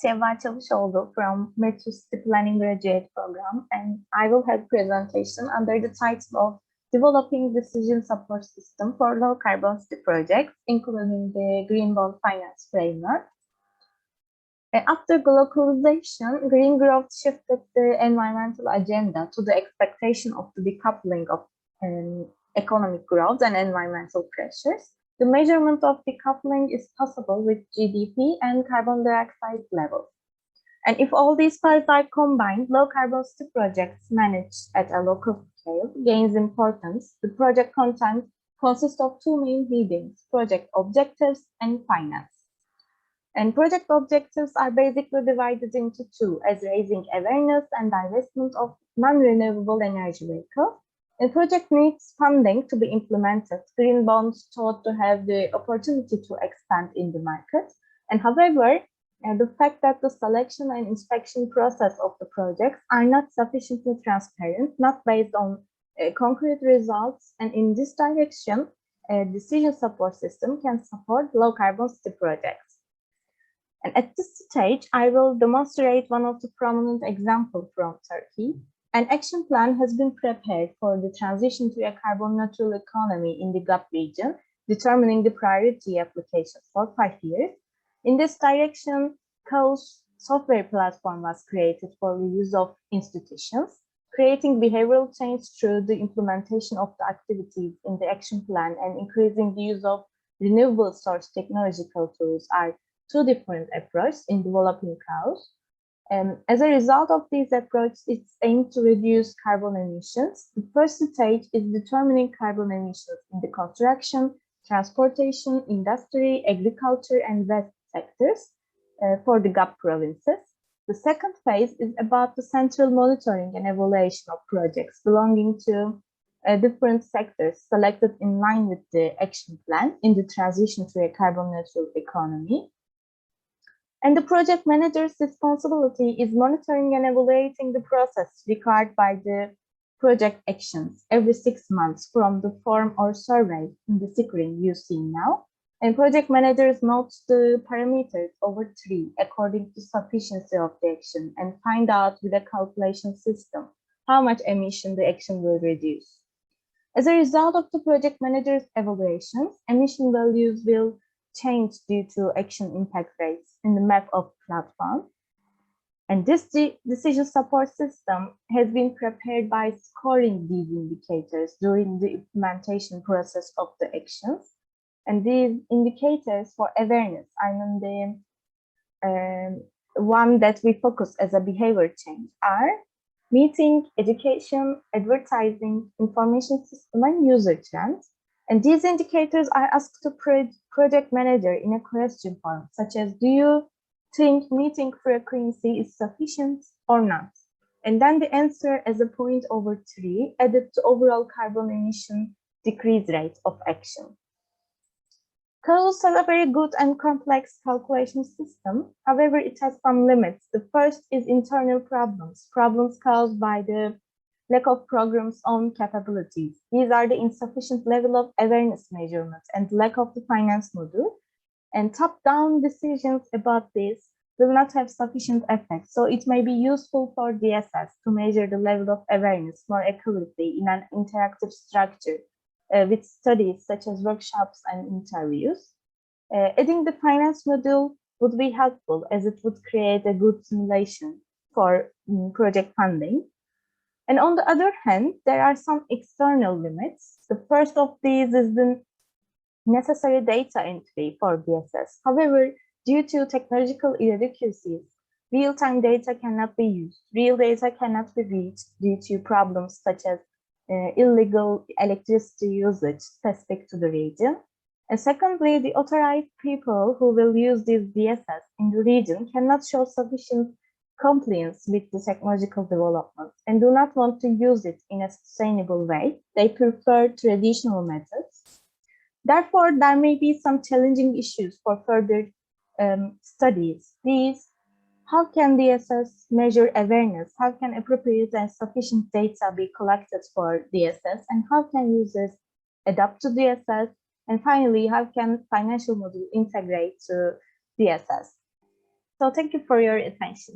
Sevval Cavusoglu from Metro City Planning Graduate Program, and I will have presentation under the title of Developing Decision Support System for Low Carbon City Projects, including the Green Bond Finance Framework. After globalization, green growth shifted the environmental agenda to the expectation of the decoupling of economic growth and environmental pressures. The measurement of decoupling is possible with GDP and carbon dioxide levels. And if all these files are combined, low carbon city projects managed at a local scale gains importance. The project content consists of two main headings: project objectives and finance. And project objectives are basically divided into two, as raising awareness and divestment of non-renewable energy vehicles. A project needs funding to be implemented. Green bonds thought to have the opportunity to expand in the market. And however, the fact that the selection and inspection process of the projects are not sufficiently transparent, not based on concrete results, and in this direction, a decision support system can support low carbon city projects. And at this stage, I will demonstrate one of the prominent examples from Turkey. An action plan has been prepared for the transition to a carbon neutral economy in the GAP region, determining the priority applications for 5 years. In this direction, CAU's software platform was created for the use of institutions. Creating behavioral change through the implementation of the activities in the action plan and increasing the use of renewable source technological tools are two different approaches in developing CAUs. As a result of these approaches, it's aimed to reduce carbon emissions. The first stage is determining carbon emissions in the construction, transportation, industry, agriculture, and waste sectors for the GAP provinces. The second phase is about the central monitoring and evaluation of projects belonging to different sectors selected in line with the action plan in the transition to a carbon neutral economy. And the project manager's responsibility is monitoring and evaluating the process required by the project actions every 6 months from the form or survey in the screen you see now. And project managers note the parameters over 3 according to sufficiency of the action and find out with a calculation system how much emission the action will reduce. As a result of the project manager's evaluations, emission values will change due to action impact rates in the map of platform. And this decision support system has been prepared by scoring these indicators during the implementation process of the actions. And these indicators for awareness, I mean the one that we focus as a behavior change, are meeting, education, advertising, information system, and user trends. And these indicators are asked to project manager in a question form, such as, do you think meeting frequency is sufficient or not? And then the answer as a point over 3 added to overall carbon emission decrease rate of action. CAUS has a very good and complex calculation system. However, it has some limits. The first is internal problems caused by the lack of programs' own capabilities. These are the insufficient level of awareness measurements and lack of the finance module. And top-down decisions about this will not have sufficient effect. So it may be useful for DSS to measure the level of awareness more accurately in an interactive structure with studies such as workshops and interviews. Adding the finance module would be helpful as it would create a good simulation for project funding. And on the other hand, there are some external limits. The first of these is the necessary data entry for DSS. However, due to technological inadequacies, real-time data cannot be used. Real data cannot be reached due to problems such as illegal electricity usage specific to the region. And secondly, the authorized people who will use this DSS in the region cannot show sufficient compliance with the technological developments and do not want to use it in a sustainable way. They prefer traditional methods. Therefore, there may be some challenging issues for further studies. These: how can DSS measure awareness? How can appropriate and sufficient data be collected for DSS? And how can users adapt to DSS? And finally, how can financial module integrate to DSS? So thank you for your attention.